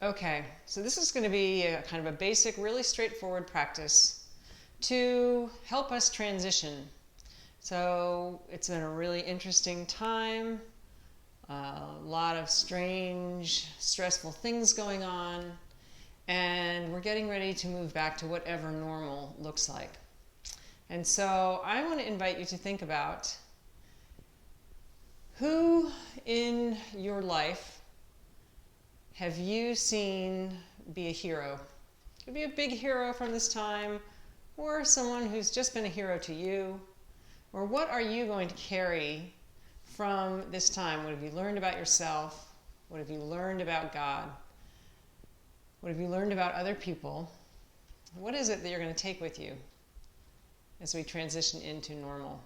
Okay, so this is going to be a kind of a basic, really straightforward practice to help us transition. So it's been a really interesting time, a lot of strange, stressful things going on, and we're getting ready to move back to whatever normal looks like. And so I want to invite you to think about who in your life have you seen be a hero? It could be a big hero from this time, or someone who's just been a hero to you. Or what are you going to carry from this time? What have you learned about yourself? What have you learned about God? What have you learned about other people? What is it that you're going to take with you as we transition into normal?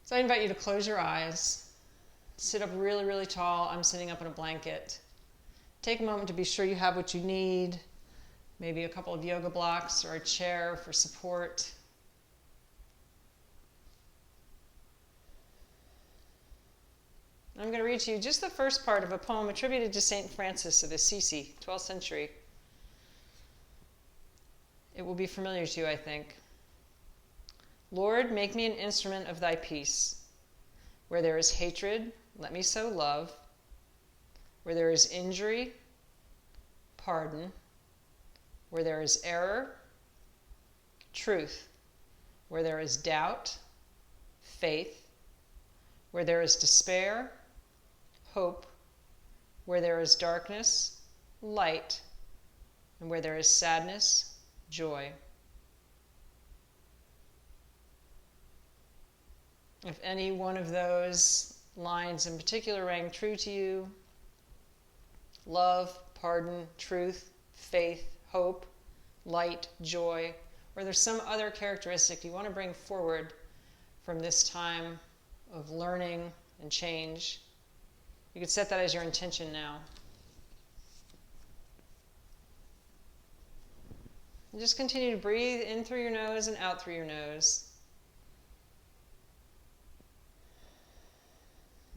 So I invite you to close your eyes, sit up really, really tall. I'm sitting up in a blanket. Take a moment to be sure you have what you need. Maybe a couple of yoga blocks or a chair for support. I'm going to read to you just the first part of a poem attributed to St. Francis of Assisi, 12th century. It will be familiar to you, I think. Lord, make me an instrument of thy peace. Where there is hatred, let me sow love. Where there is injury, pardon. Where there is error, truth. Where there is doubt, faith. Where there is despair, hope. Where there is darkness, light. And where there is sadness, joy. If any one of those lines in particular rang true to you, love, pardon, truth, faith, hope, light, joy, or there's some other characteristic you want to bring forward from this time of learning and change, you could set that as your intention now. And just continue to breathe in through your nose and out through your nose.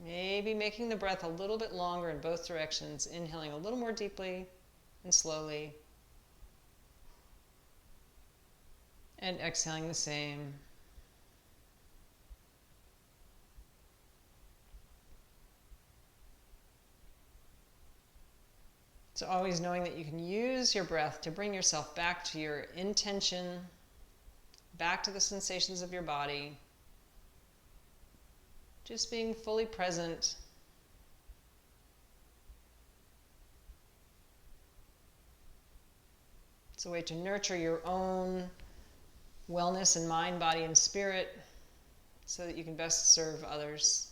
Maybe making the breath a little bit longer in both directions, inhaling a little more deeply and slowly, and exhaling the same. So always knowing that you can use your breath to bring yourself back to your intention, back to the sensations of your body. Just being fully present. It's a way to nurture your own wellness in mind, body, and spirit so that you can best serve others.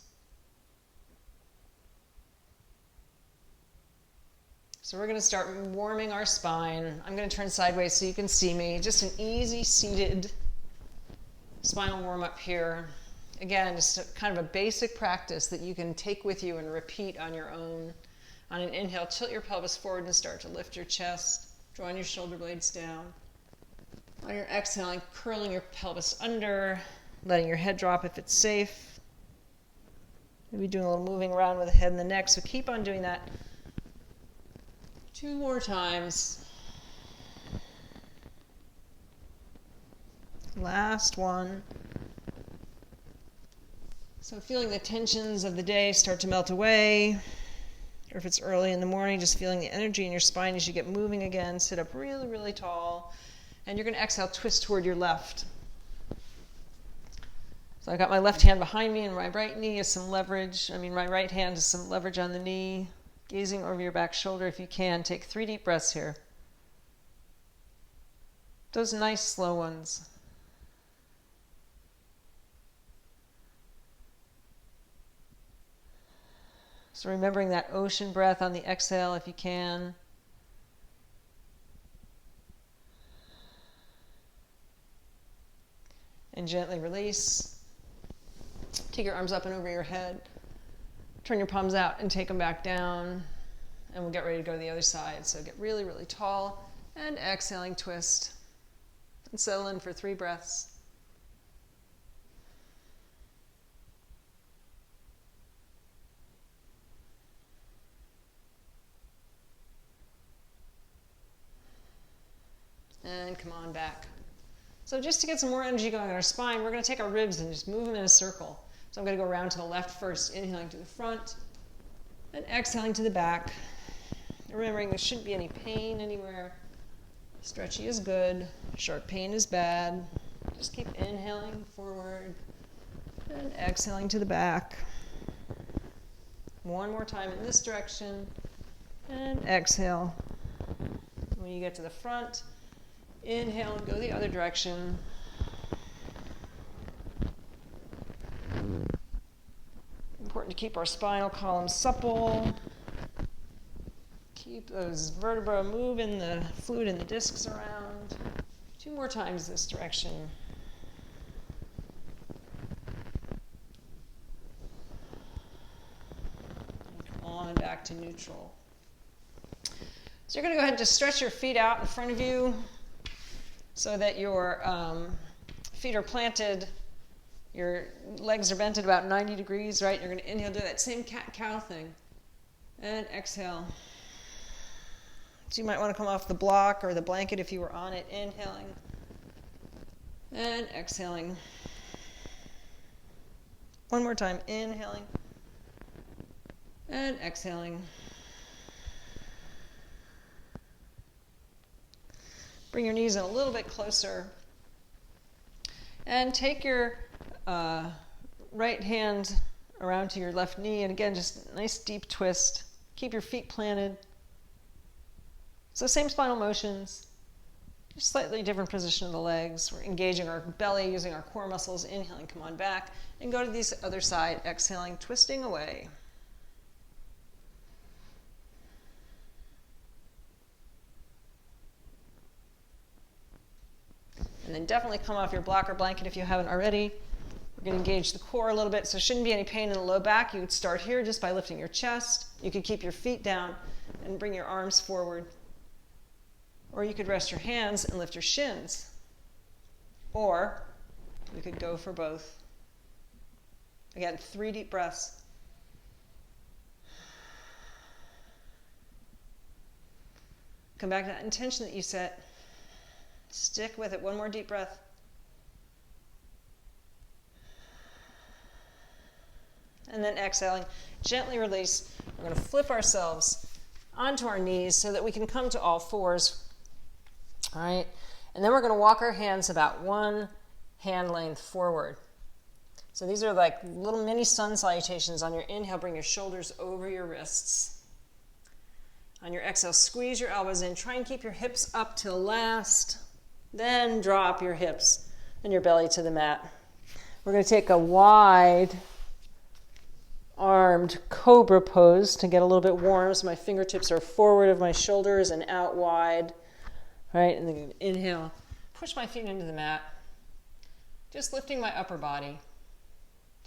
So we're going to start warming our spine. I'm going to turn sideways so you can see me. Just an easy seated spinal warm up here. Again, just kind of a basic practice that you can take with you and repeat on your own. On an inhale, tilt your pelvis forward and start to lift your chest, drawing your shoulder blades down. On your exhaling, curling your pelvis under, letting your head drop if it's safe. Maybe doing a little moving around with the head and the neck, so keep on doing that 2 more times. Last one. So feeling the tensions of the day start to melt away, or if it's early in the morning, just feeling the energy in your spine as you get moving again. Sit up really, really tall, and you're going to exhale, twist toward your left. So I got my left hand behind me, and my right knee is some leverage. My right hand is some leverage on the knee. Gazing over your back shoulder if you can. Take 3 deep breaths here. Those nice slow ones. So remembering that ocean breath on the exhale if you can. And gently release. Take your arms up and over your head. Turn your palms out and take them back down. And we'll get ready to go to the other side. So get really, really tall. And exhaling, twist. And settle in for 3 breaths. come on back. So just to get some more energy going on our spine, we're going to take our ribs and just move them in a circle. So I'm going to go around to the left first, inhaling to the front, and exhaling to the back. Remembering there shouldn't be any pain anywhere. Stretchy is good, sharp pain is bad. Just keep inhaling forward and exhaling to the back. One more time in this direction, and exhale. When you get to the front, inhale and go the other direction. Important to keep our spinal column supple. Keep those vertebrae moving, the fluid in the discs around. 2 more times this direction. And come on back to neutral. So you're going to go ahead and just stretch your feet out in front of you so that your feet are planted. Your legs are bent at about 90 degrees, right? You're going to inhale, do that same cat-cow thing. And exhale. So you might want to come off the block or the blanket if you were on it, inhaling and exhaling. One more time, inhaling and exhaling. Bring your knees in a little bit closer and take your right hand around to your left knee, and again, just a nice deep twist. Keep your feet planted. So same spinal motions, just slightly different position of the legs. We're engaging our belly, using our core muscles, inhaling, come on back, and go to the other side, exhaling, twisting away. And then definitely come off your block or blanket if you haven't already. We're going to engage the core a little bit, so shouldn't be any pain in the low back. You would start here just by lifting your chest. You could keep your feet down and bring your arms forward. Or you could rest your hands and lift your shins. Or we could go for both. Again, 3 deep breaths. Come back to that intention that you set. Stick with it. 1 more deep breath. And then exhaling, gently release. We're going to flip ourselves onto our knees so that we can come to all fours. All right, and then we're going to walk our hands about 1 hand length forward. So these are like little mini sun salutations. On your inhale, bring your shoulders over your wrists. On your exhale, squeeze your elbows in. Try and keep your hips up till last. Then drop your hips and your belly to the mat. We're going to take a wide armed cobra pose to get a little bit warm. So my fingertips are forward of my shoulders and out wide. Right, and then inhale, push my feet into the mat, just lifting my upper body.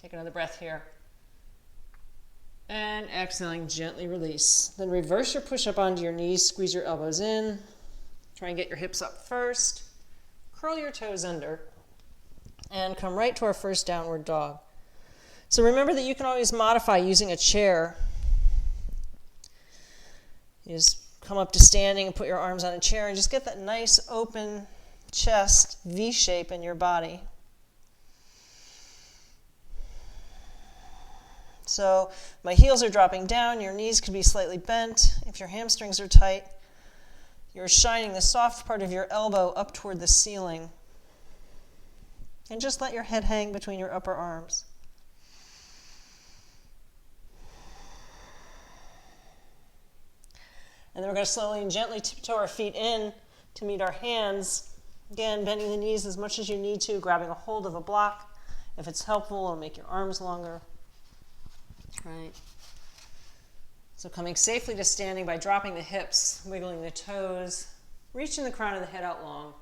Take another breath here. And exhaling, gently release. Then reverse your push up onto your knees, squeeze your elbows in. Try and get your hips up first. Curl your toes under. And come right to our first downward dog. So remember that you can always modify using a chair. You just come up to standing and put your arms on a chair and just get that nice open chest V shape in your body. So my heels are dropping down, your knees could be slightly bent. If your hamstrings are tight, you're shining the soft part of your elbow up toward the ceiling. And just let your head hang between your upper arms. And then we're going to slowly and gently tiptoe our feet in to meet our hands. Again, bending the knees as much as you need to, grabbing a hold of a block. If it's helpful, it'll make your arms longer. Right. So coming safely to standing by dropping the hips, wiggling the toes, reaching the crown of the head out long,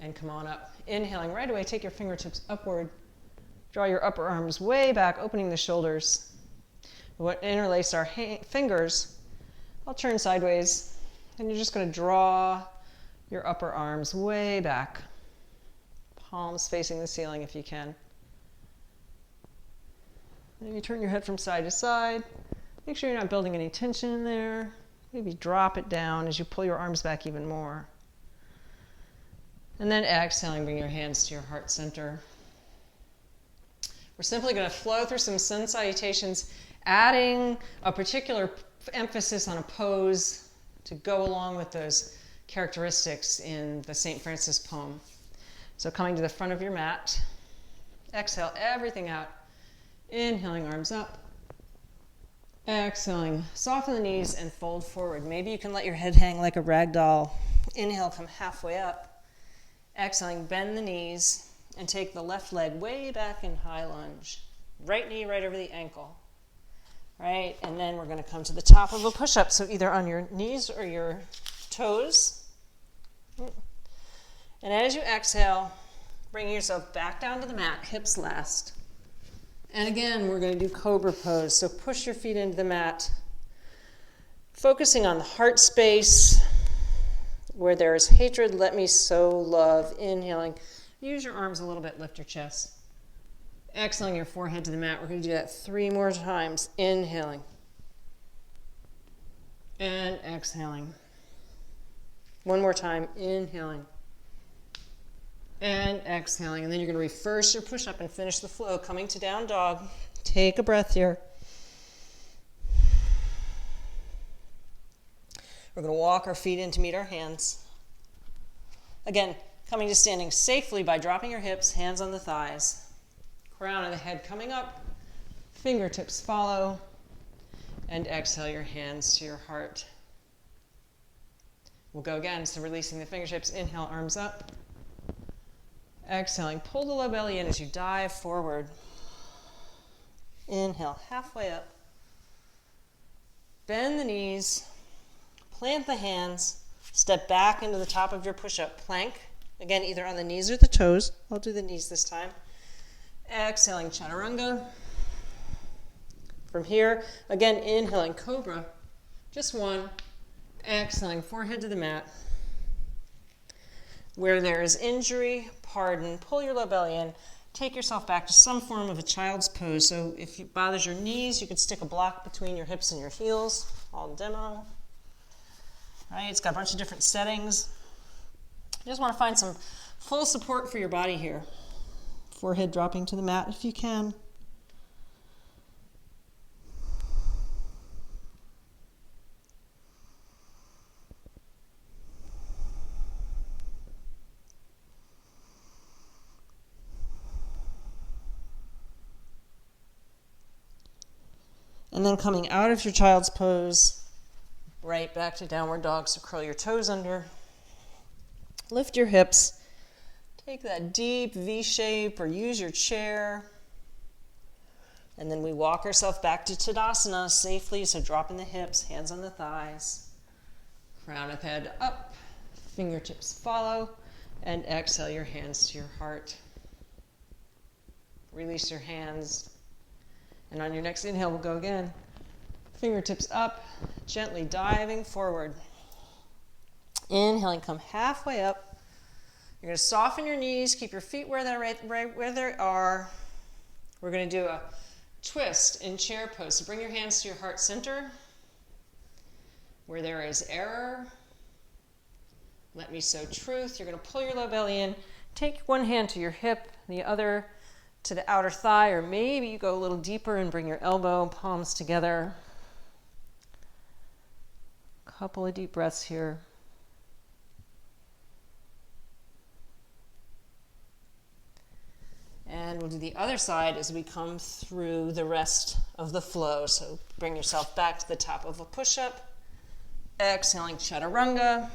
and come on up. Inhaling right away, take your fingertips upward. Draw your upper arms way back, opening the shoulders. We'll interlace our fingers. I'll turn sideways, and you're just going to draw your upper arms way back. Palms facing the ceiling if you can. And you turn your head from side to side. Make sure you're not building any tension in there. Maybe drop it down as you pull your arms back even more. And then exhaling, bring your hands to your heart center. We're simply going to flow through some sun salutations, adding a particular emphasis on a pose to go along with those characteristics in the St. Francis poem. So coming to the front of your mat, exhale everything out. Inhaling, arms up. Exhaling, soften the knees and fold forward. Maybe you can let your head hang like a rag doll. Inhale, come halfway up. Exhaling, bend the knees and take the left leg way back in high lunge. Right knee right over the ankle. Right, and then we're going to come to the top of a push-up. So either on your knees or your toes. And as you exhale, bring yourself back down to the mat, hips last. And again, we're going to do cobra pose. So push your feet into the mat, focusing on the heart space. Where there is hatred, let me sow love. Inhaling, use your arms a little bit, lift your chest. Exhaling your forehead to the mat. We're going to do that 3 more times. Inhaling. And exhaling. 1 more time. Inhaling. And exhaling. And then you're going to reverse your push-up and finish the flow. Coming to down dog. Take a breath here. We're going to walk our feet in to meet our hands. Again, coming to standing safely by dropping your hips, hands on the thighs. Crown of the head coming up. Fingertips follow. And exhale your hands to your heart. We'll go again. So releasing the fingertips. Inhale, arms up. Exhaling, pull the low belly in as you dive forward. Inhale, halfway up. Bend the knees. Plant the hands. Step back into the top of your push-up plank. Again, either on the knees or the toes. I'll do the knees this time. Exhaling, chaturanga. From here, again, inhaling, cobra. Just 1. Exhaling, forehead to the mat. Where there is injury, pardon, pull your low belly in. Take yourself back to some form of a child's pose. So if it bothers your knees, you could stick a block between your hips and your heels. All demo. Right, it's got a bunch of different settings. You just want to find some full support for your body here. Forehead dropping to the mat if you can. And then coming out of your child's pose, right back to downward dog. So curl your toes under. Lift your hips. Take that deep V shape or use your chair. And then we walk ourselves back to Tadasana safely. So dropping the hips, hands on the thighs. Crown of head up. Fingertips follow. And exhale your hands to your heart. Release your hands. And on your next inhale, we'll go again. Fingertips up, gently diving forward. Inhaling, come halfway up. You're going to soften your knees, keep your feet where they're right where they are. We're going to do a twist in chair pose. So bring your hands to your heart center. Where there is error, let me sow truth. You're going to pull your low belly in. Take one hand to your hip, the other to the outer thigh, or maybe you go a little deeper and bring your elbow and palms together. Couple of deep breaths here. And we'll do the other side as we come through the rest of the flow. So bring yourself back to the top of a push-up. Exhaling, chaturanga.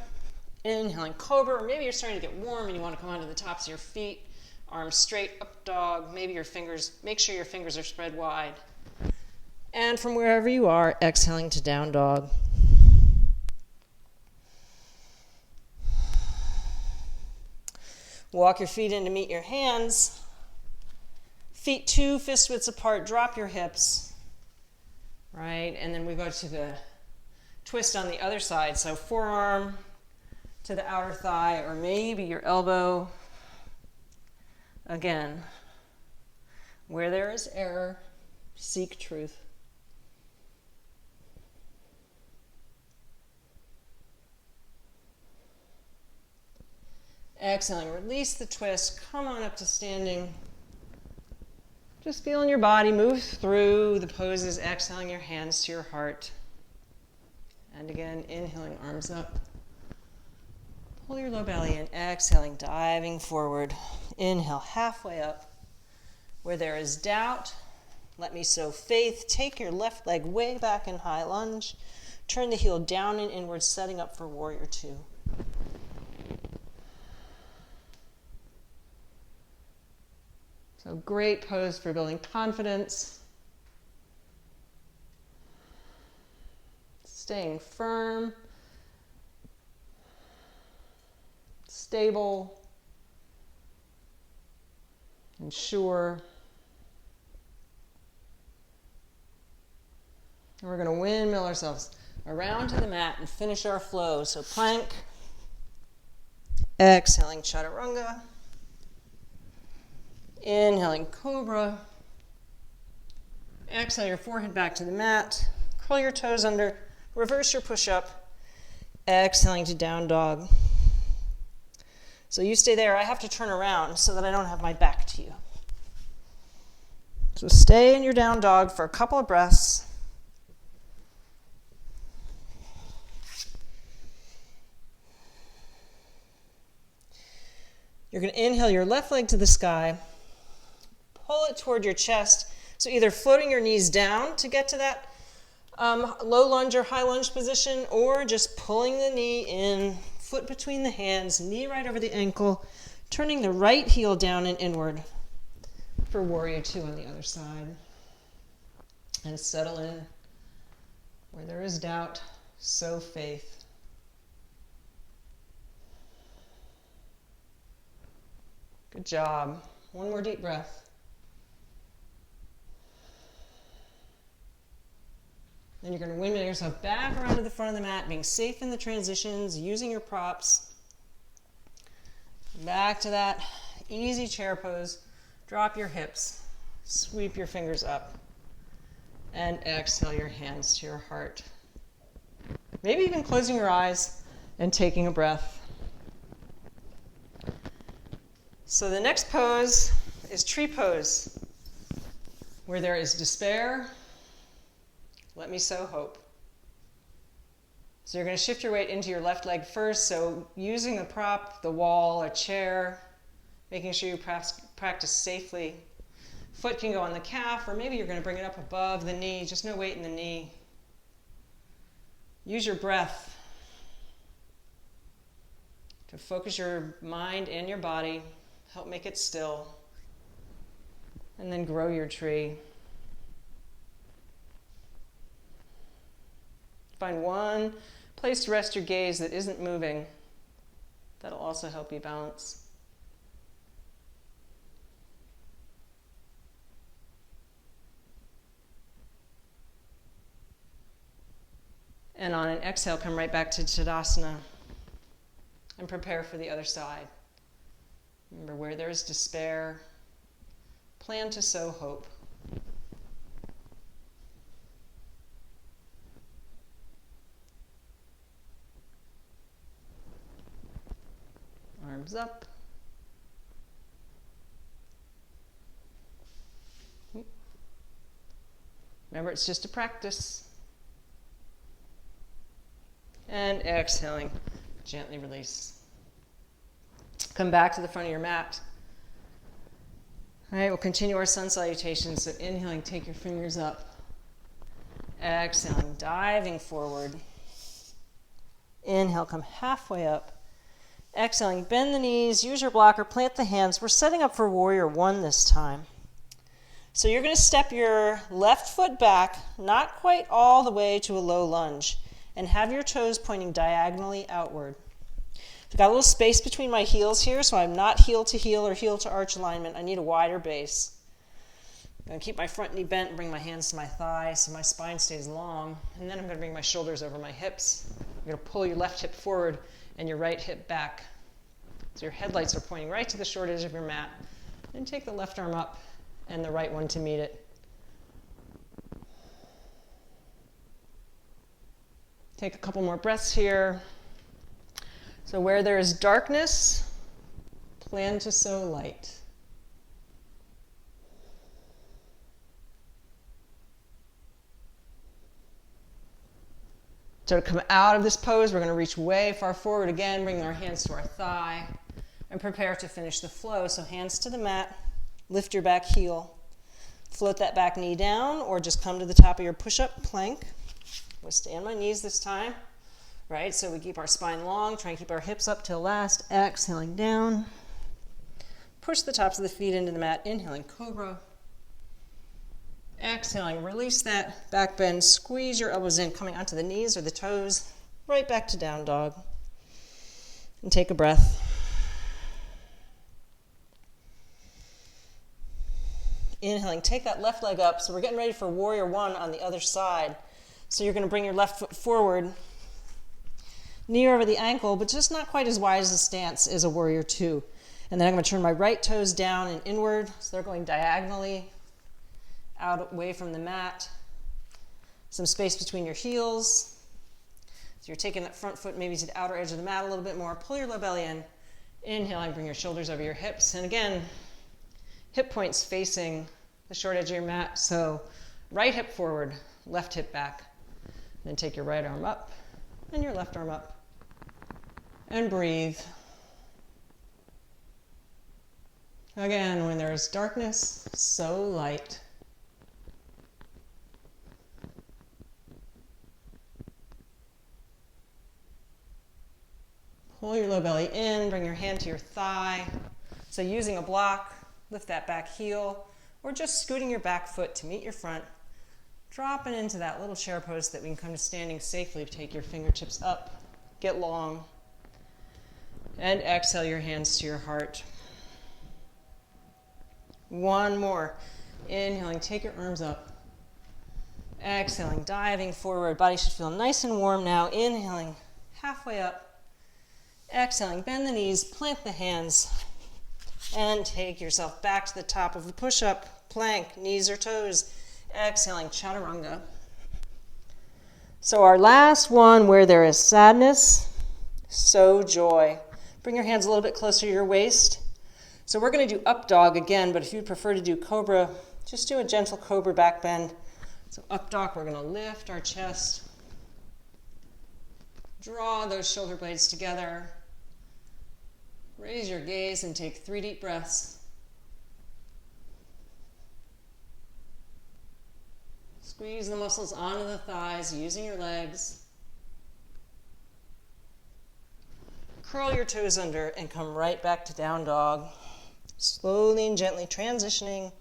Inhaling, cobra. Or maybe you're starting to get warm and you want to come onto the tops of your feet. Arms straight, up dog. Maybe your fingers, make sure your fingers are spread wide. And from wherever you are, exhaling to down dog. Walk your feet in to meet your hands. Feet 2 fist widths apart, drop your hips. Right, and then we go to the twist on the other side. So forearm to the outer thigh, or maybe your elbow. Again, where there is error, seek truth. Exhaling, release the twist. Come on up to standing. Just feeling your body move through the poses, exhaling your hands to your heart. And again, inhaling, arms up. Pull your low belly in, exhaling, diving forward. Inhale, halfway up. Where there is doubt, let me sow faith. Take your left leg way back in high lunge. Turn the heel down and inward, setting up for warrior two. So great pose for building confidence. Staying firm, stable, and sure. And we're going to windmill ourselves around to the mat and finish our flow. So plank, exhaling chaturanga, inhaling cobra, exhale your forehead back to the mat, curl your toes under, reverse your push-up, exhaling to down dog. So you stay there. I have to turn around so that I don't have my back to you. So stay in your down dog for a couple of breaths. You're going to inhale your left leg to the sky, pull it toward your chest. So either floating your knees down to get to that low lunge or high lunge position, or just pulling the knee in, foot between the hands, knee right over the ankle, turning the right heel down and inward for warrior two on the other side. And settle in. Where there is doubt, sow faith. Good job. One more deep breath. Then you're going to windmill yourself back around to the front of the mat, being safe in the transitions, using your props. Back to that easy chair pose. Drop your hips. Sweep your fingers up. And exhale your hands to your heart. Maybe even closing your eyes and taking a breath. So the next pose is tree pose. Where there is despair, let me sow hope. So you're going to shift your weight into your left leg first. So using the prop, the wall, a chair, making sure you practice safely. Foot can go on the calf, or maybe you're going to bring it up above the knee. Just no weight in the knee. Use your breath to focus your mind and your body. Help make it still. And then grow your tree. Find one place to rest your gaze that isn't moving. That'll also help you balance. And on an exhale, come right back to Tadasana and prepare for the other side. Remember, where there is despair, plan to sow hope. Arms up. Remember, it's just a practice. And exhaling, gently release. Come back to the front of your mat. All right, we'll continue our sun salutations. So inhaling, take your fingers up. Exhaling, diving forward. Inhale, come halfway up. Exhaling, bend the knees, use your blocker, plant the hands. We're setting up for warrior one this time. So you're going to step your left foot back, not quite all the way to a low lunge, and have your toes pointing diagonally outward. I've got a little space between my heels here, so I'm not heel to heel or heel to arch alignment. I need a wider base. I'm going to keep my front knee bent and bring my hands to my thighs so my spine stays long. And then I'm going to bring my shoulders over my hips. You're going to pull your left hip forward and your right hip back. So your headlights are pointing right to the short edge of your mat. And take the left arm up and the right one to meet it. Take a couple more breaths here. So where there is darkness, Plan to sew light. So to come out of this pose, we're going to reach way far forward again, bringing our hands to our thigh, and prepare to finish the flow. So hands to the mat, lift your back heel, float that back knee down, or just come to the top of your push-up plank. We'll stay on my knees this time, right? So we keep our spine long, try and keep our hips up till last, exhaling down. Push the tops of the feet into the mat, inhaling cobra. Exhaling, release that back bend, squeeze your elbows in, coming onto the knees or the toes, right back to down dog. And take a breath. Inhaling, take that left leg up. So we're getting ready for warrior one on the other side. So you're going to bring your left foot forward, knee over the ankle, but just not quite as wide as the stance as a warrior two. And then I'm going to turn my right toes down and inward, so they're going diagonally out away from the mat. Some space between your heels. So you're taking that front foot maybe to the outer edge of the mat a little bit more. Pull your low belly in. Inhaling, bring your shoulders over your hips. And again, hip points facing the short edge of your mat. So right hip forward, left hip back. Then take your right arm up and your left arm up. And breathe. Again, when there is darkness, so light. Pull your low belly in, bring your hand to your thigh. So using a block, lift that back heel, or just scooting your back foot to meet your front. Dropping into that little chair pose so that we can come to standing safely. Take your fingertips up, get long, and exhale your hands to your heart. One more. Inhaling, take your arms up. Exhaling, diving forward. Body should feel nice and warm now. Inhaling, halfway up. Exhaling, bend the knees, plant the hands, and take yourself back to the top of the push-up, plank, knees or toes. Exhaling, chaturanga. So our last one, where there is sadness, so joy. Bring your hands a little bit closer to your waist. So we're going to do up dog again, but if you prefer to do cobra, just do a gentle cobra back bend. So up dog, we're going to lift our chest, draw those shoulder blades together, raise your gaze and take 3 deep breaths. Squeeze the muscles onto the thighs using your legs. Curl your toes under and come right back to down dog. Slowly and gently transitioning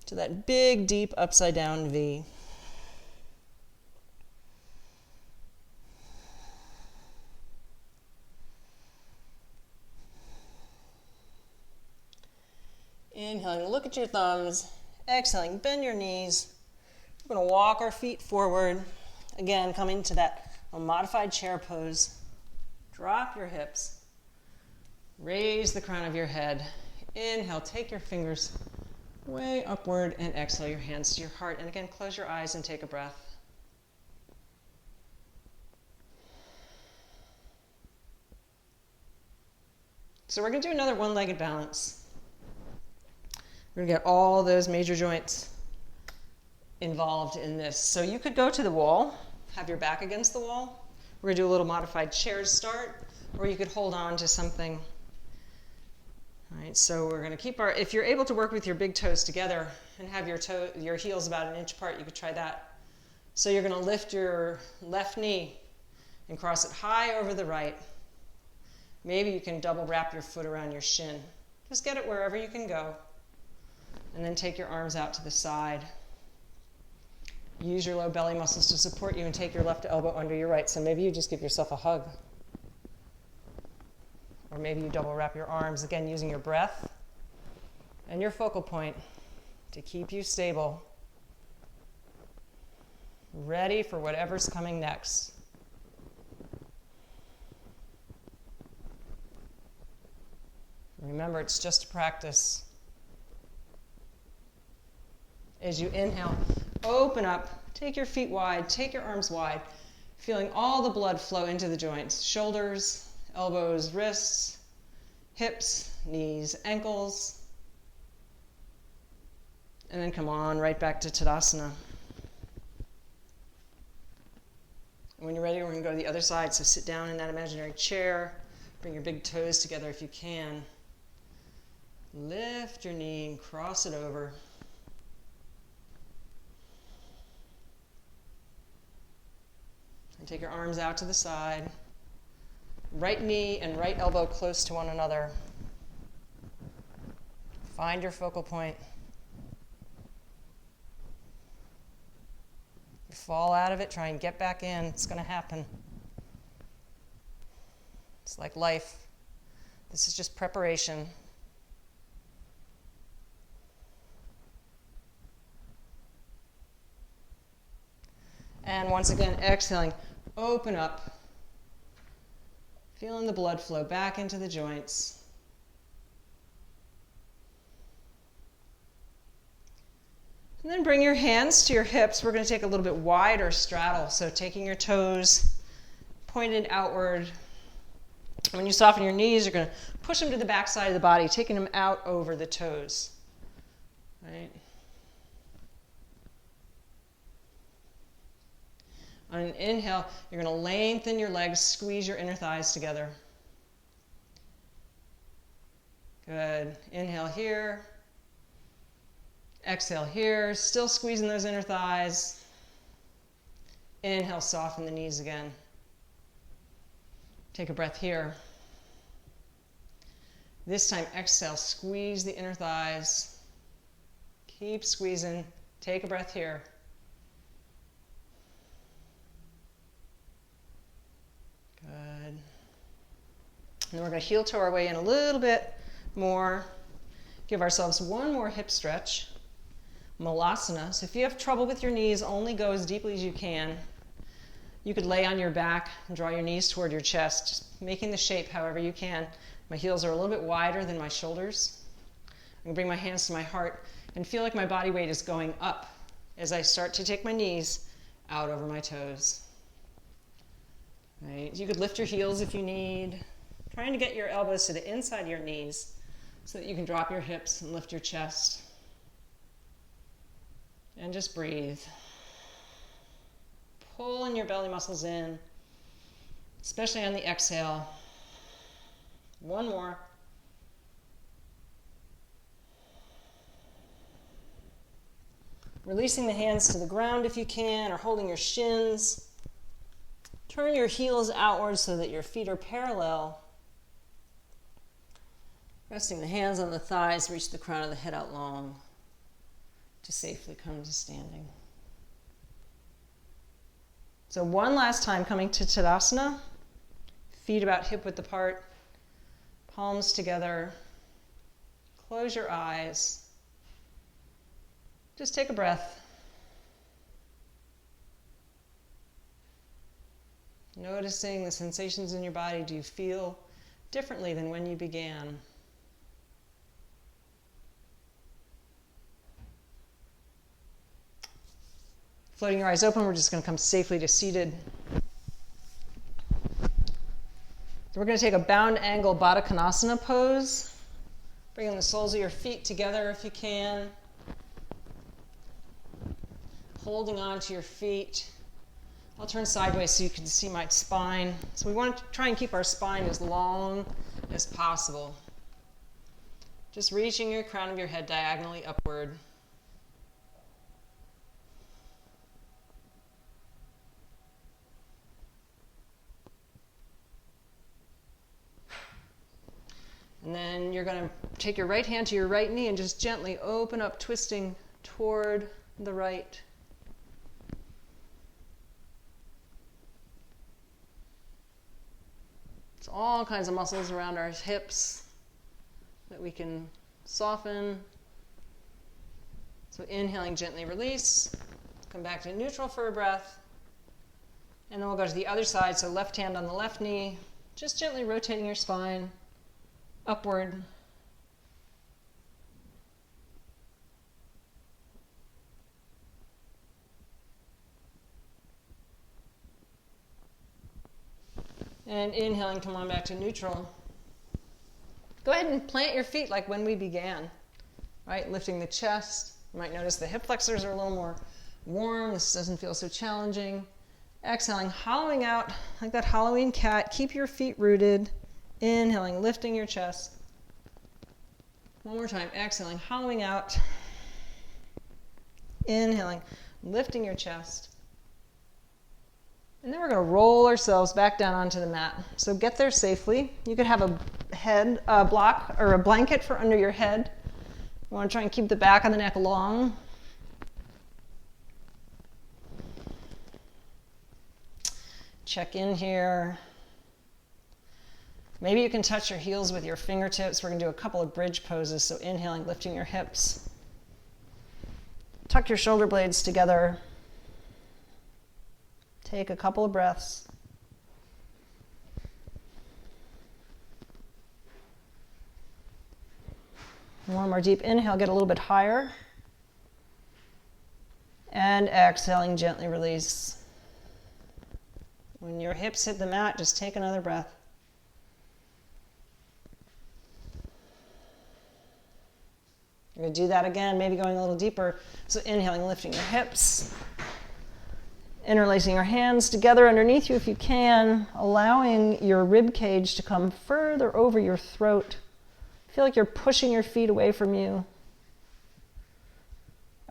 to that big, deep upside down V. Inhaling, look at your thumbs. Exhaling, bend your knees. We're going to walk our feet forward. Again, coming to that modified chair pose. Drop your hips. Raise the crown of your head. Inhale, take your fingers way upward and exhale your hands to your heart. And again, close your eyes and take a breath. So we're going to do another one-legged balance. We're going to get all those major joints involved in this. So you could go to the wall, have your back against the wall. We're going to do a little modified chair start, or you could hold on to something. All right, so we're going to keep our, if you're able to work with your big toes together and have your heels about 1 inch apart, you could try that. So you're going to lift your left knee and cross it high over the right. Maybe you can double wrap your foot around your shin. Just get it wherever you can go. And then take your arms out to the side. Use your low belly muscles to support you and take your left elbow under your right. So maybe you just give yourself a hug. Or maybe you double wrap your arms, again using your breath and your focal point to keep you stable. Ready for whatever's coming next. Remember, it's just a practice. As you inhale, open up, take your feet wide, take your arms wide, feeling all the blood flow into the joints, shoulders, elbows, wrists. hips, knees, ankles. And then come on right back to Tadasana. When you're ready, we're going to go to the other side. So sit down in that imaginary chair. Bring your big toes together if you can. Lift your knee and cross it over. And take your arms out to the side. Right knee and right elbow close to one another. Find your focal point. You fall out of it, try and get back in. It's going to happen. It's like life. This is just preparation. And once again, exhaling, open up. Feeling the blood flow back into the joints. And then bring your hands to your hips. We're going to take a little bit wider straddle. So taking your toes pointed outward. When you soften your knees, you're going to push them to the back side of the body, taking them out over the toes. Right? On an inhale, you're going to lengthen your legs, squeeze your inner thighs together. Good. Inhale here. Exhale here. Still squeezing those inner thighs. Inhale, soften the knees again. Take a breath here. This time, exhale, squeeze the inner thighs. Keep squeezing. Take a breath here. Good. And then we're going to heel toe our way in a little bit more. Give ourselves one more hip stretch. Malasana. So if you have trouble with your knees, only go as deeply as you can. You could lay on your back and draw your knees toward your chest, just making the shape however you can. My heels are a little bit wider than my shoulders. I'm going to bring my hands to my heart and feel like my body weight is going up as I start to take my knees out over my toes. Right? You could lift your heels if you need. Trying to get your elbows to the inside of your knees so that you can drop your hips and lift your chest. And just breathe. Pulling your belly muscles in, especially on the exhale. One more. Releasing the hands to the ground if you can, or holding your shins. Turn your heels outward so that your feet are parallel. Resting the hands on the thighs, reach the crown of the head out long to safely come to standing. So one last time, coming to Tadasana. Feet about hip width apart, palms together. Close your eyes. Just take a breath. Noticing the sensations in your body. Do you feel differently than when you began? Floating your eyes open, we're just going to come safely to seated. So we're going to take a bound angle Baddha Konasana pose. Bringing the soles of your feet together if you can. Holding on to your feet. I'll turn sideways so you can see my spine. So we want to try and keep our spine as long as possible. Just reaching your crown of your head diagonally upward. And then you're going to take your right hand to your right knee and just gently open up, twisting toward the right. It's all kinds of muscles around our hips that we can soften. So inhaling, gently release. Come back to neutral for a breath. And then we'll go to the other side. So left hand on the left knee, just gently rotating your spine upward. And inhaling, come on back to neutral. Go ahead and plant your feet like when we began, right? Lifting the chest. You might notice the hip flexors are a little more warm. This doesn't feel so challenging. Exhaling, hollowing out like that Halloween cat. Keep your feet rooted. Inhaling, lifting your chest. One more time. Exhaling, hollowing out. Inhaling, lifting your chest. And then we're going to roll ourselves back down onto the mat. So get there safely. You could have a head block or a blanket for under your head. You want to try and keep the back of the neck long. Check in here. Maybe you can touch your heels with your fingertips. We're going to do a couple of bridge poses. So inhaling, lifting your hips. Tuck your shoulder blades together. Take a couple of breaths. One more deep inhale, get a little bit higher. And exhaling, gently release. When your hips hit the mat, just take another breath. You're going to do that again, maybe going a little deeper. So inhaling, lifting your hips. Interlacing your hands together underneath you if you can, allowing your rib cage to come further over your throat. Feel like you're pushing your feet away from you.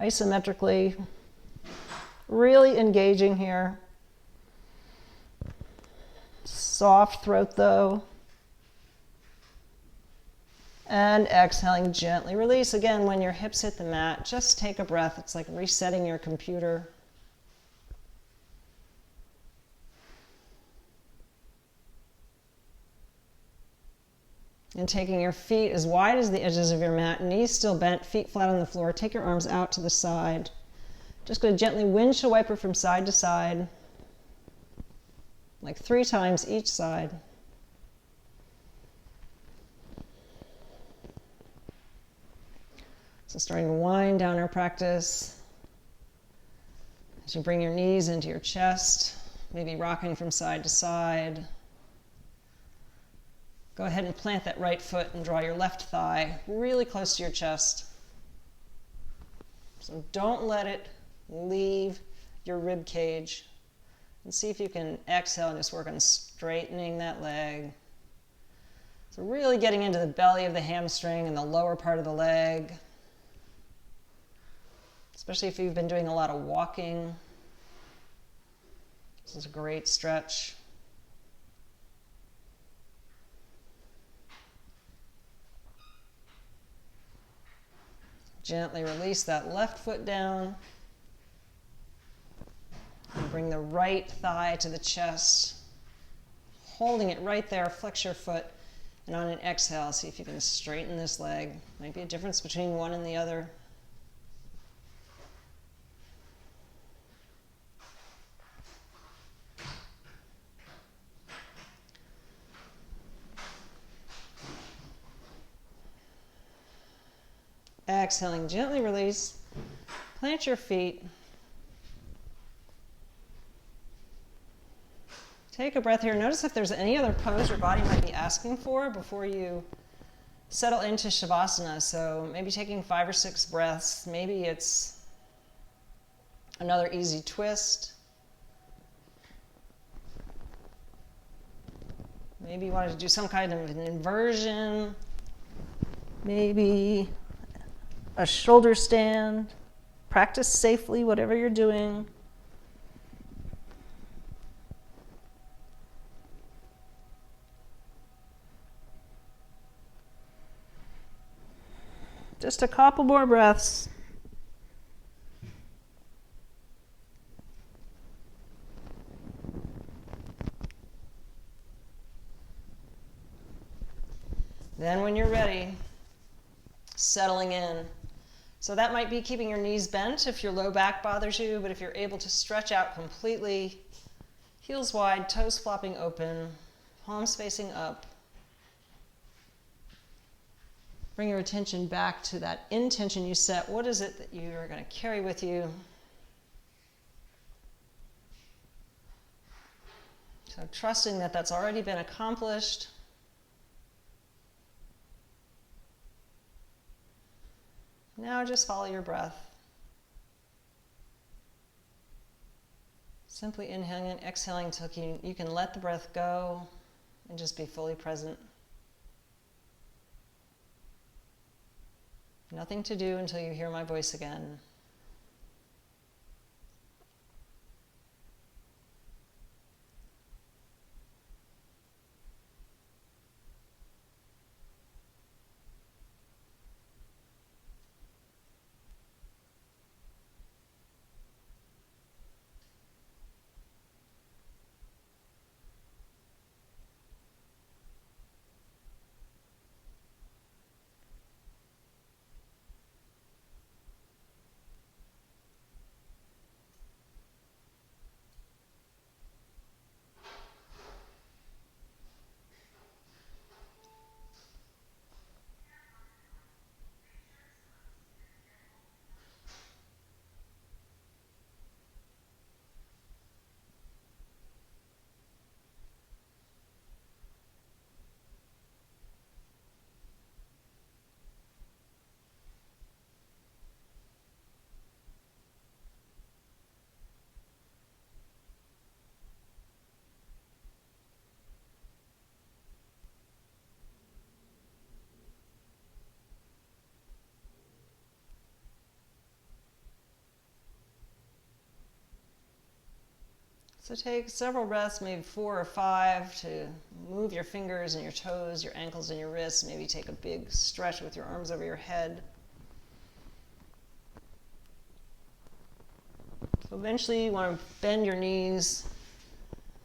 Isometrically. Really engaging here. Soft throat though. And exhaling, gently release. Again, when your hips hit the mat, just take a breath. It's like resetting your computer. And taking your feet as wide as the edges of your mat, knees still bent, feet flat on the floor. Take your arms out to the side. Just going to gently windshield wiper from side to side, like 3 times each side. So starting to wind down our practice. As you bring your knees into your chest, maybe rocking from side to side. Go ahead and plant that right foot and draw your left thigh really close to your chest. So don't let it leave your rib cage. And see if you can exhale and just work on straightening that leg. So really getting into the belly of the hamstring and the lower part of the leg. Especially if you've been doing a lot of walking. This is a great stretch. Gently release that left foot down. And bring the right thigh to the chest. Holding it right there, flex your foot. And on an exhale, see if you can straighten this leg. Might be a difference between one and the other. Exhaling, gently release. Plant your feet. Take a breath here. Notice if there's any other pose your body might be asking for before you settle into Shavasana. So maybe taking 5 or 6 breaths. Maybe it's another easy twist. Maybe you wanted to do some kind of an inversion. Maybe a shoulder stand. Practice safely, whatever you're doing. Just a couple more breaths. Then when you're ready, settling in. So that might be keeping your knees bent if your low back bothers you, but if you're able to stretch out completely, heels wide, toes flopping open, palms facing up. Bring your attention back to that intention you set. What is it that you are going to carry with you? So trusting that that's already been accomplished. Now just follow your breath. Simply inhaling and exhaling until you can let the breath go and just be fully present. Nothing to do until you hear my voice again. So take several breaths, maybe 4 or 5, to move your fingers and your toes, your ankles and your wrists. Maybe take a big stretch with your arms over your head. So eventually you want to bend your knees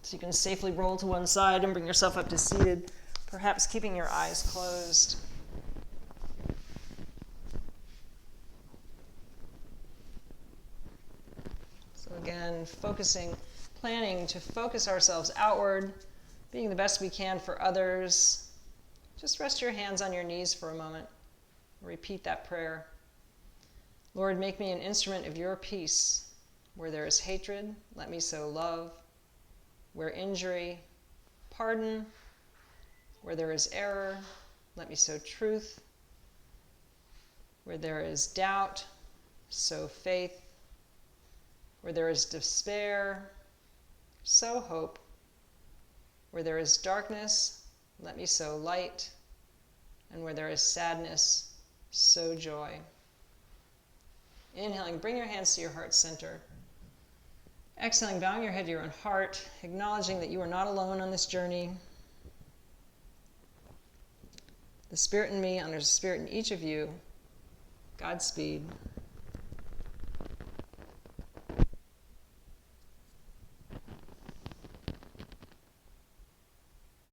so you can safely roll to one side and bring yourself up to seated, perhaps keeping your eyes closed. So again, planning to focus ourselves outward, being the best we can for others. Just rest your hands on your knees for a moment. Repeat that prayer. Lord, make me an instrument of your peace. Where there is hatred, let me sow love. Where injury, pardon. Where there is error, let me sow truth. Where there is doubt, sow faith. Where there is despair, sow hope. Where there is darkness, let me sow light. And where there is sadness, sow joy. Inhaling, bring your hands to your heart center. Exhaling, bowing your head to your own heart, acknowledging that you are not alone on this journey. The Spirit in me honors the Spirit in each of you. Godspeed.